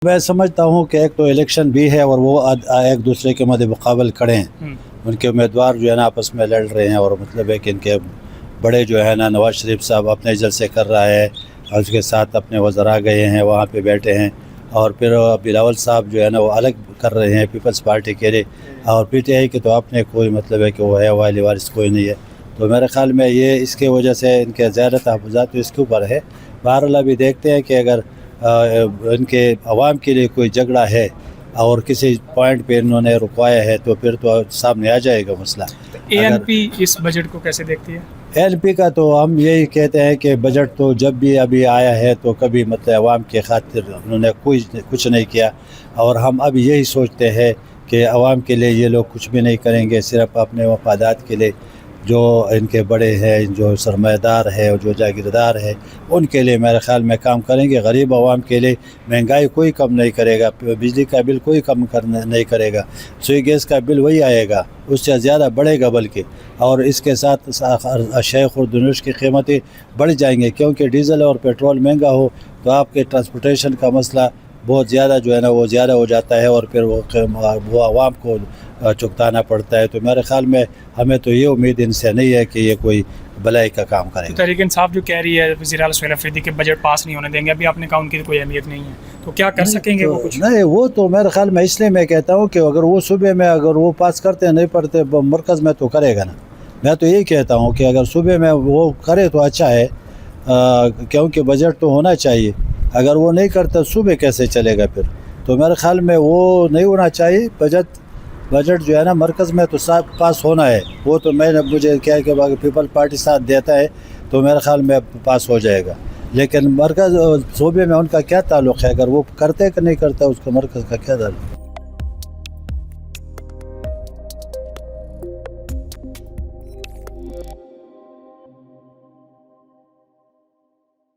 मैं समझता हूँ कि एक तो इलेक्शन भी है और वो एक दूसरे के मध्य मुकाबल खड़े हैं, उनके उम्मीदवार जो है ना आपस में लड़ रहे हैं, और मतलब है कि इनके बड़े जो है ना नवाज शरीफ साहब अपने जलसे कर रहा है और उसके साथ अपने वज़रा गए हैं, वहाँ पे बैठे हैं, और फिर बिलावल साहब जो है ना वो अलग कर रहे हैं पीपल्स पार्टी के लिए, और PTI के तो अपने कोई मतलब है कि वो है वाली वारिस कोई नहीं है। तो मेरे ख्याल में ये इसके वजह से इनके ज़्यादा तहफ़्फ़ुज़ात तो इसके ऊपर है। बहरहाल अभी देखते हैं कि अगर इनके अवाम के लिए कोई झगड़ा है और किसी पॉइंट पे इन्होंने रुकवाया है तो फिर तो सामने आ जाएगा मसला। ANP इस बजट को कैसे देखती है? LP का तो हम यही कहते हैं कि बजट तो जब भी अभी आया है तो कभी मतलब अवाम के खातिर उन्होंने कुछ नहीं किया, और हम अब यही सोचते हैं कि अवाम के लिए ये लोग कुछ भी नहीं करेंगे, सिर्फ अपने मफादात के लिए जो इनके बड़े हैं, जो सरमायादार है और जो जागीरदार है, उनके लिए मेरे ख़्याल में काम करेंगे। गरीब आवाम के लिए महंगाई कोई कम नहीं करेगा, बिजली का बिल कोई कम नहीं करेगा, सुई गैस का बिल वही आएगा, उससे ज़्यादा बढ़ेगा बल्कि, और इसके साथ अशिया खुर्दनोश की कीमतें बढ़ जाएंगी, क्योंकि डीज़ल और पेट्रोल महंगा हो तो आपके ट्रांसपोर्टेशन का मसला बहुत ज़्यादा जो है ना वो ज़्यादा हो जाता है, और फिर वो आवाम को चुगताना पड़ता है। तो मेरे ख्याल में हमें तो ये उम्मीद इनसे नहीं है कि ये कोई भलाई का काम करेंगे। तहरीक इंसाफ जो कह रही है वज़ीर आला सुहेल अफरीदी के बजट पास नहीं होने देंगे, अभी आपने कहा उनकी कोई अहमियत नहीं है, तो क्या कर सकेंगे वो कुछ? नहीं, वो तो मेरे ख्याल में इसलिए मैं कहता हूँ कि अगर वो सूबे में अगर वो पास करते नहीं पढ़ते मरकज़ में तो करेगा ना। मैं तो यही कहता हूँ कि अगर सूबे में वो करे तो अच्छा है, क्योंकि बजट तो होना चाहिए। अगर वो नहीं करता सूबे कैसे चलेगा फिर? तो मेरे ख्याल में वो नहीं होना चाहिए बजट जो है ना मरकज़ में तो पास होना है। वो तो मुझे क्या है कि पीपल पार्टी साथ देता है तो मेरे ख्याल में पास हो जाएगा, लेकिन मरकज़ सूबे में उनका क्या ताल्लुक़ है? अगर वो करते कि नहीं करता उसका मरकज़ का क्या ताल्लुक़?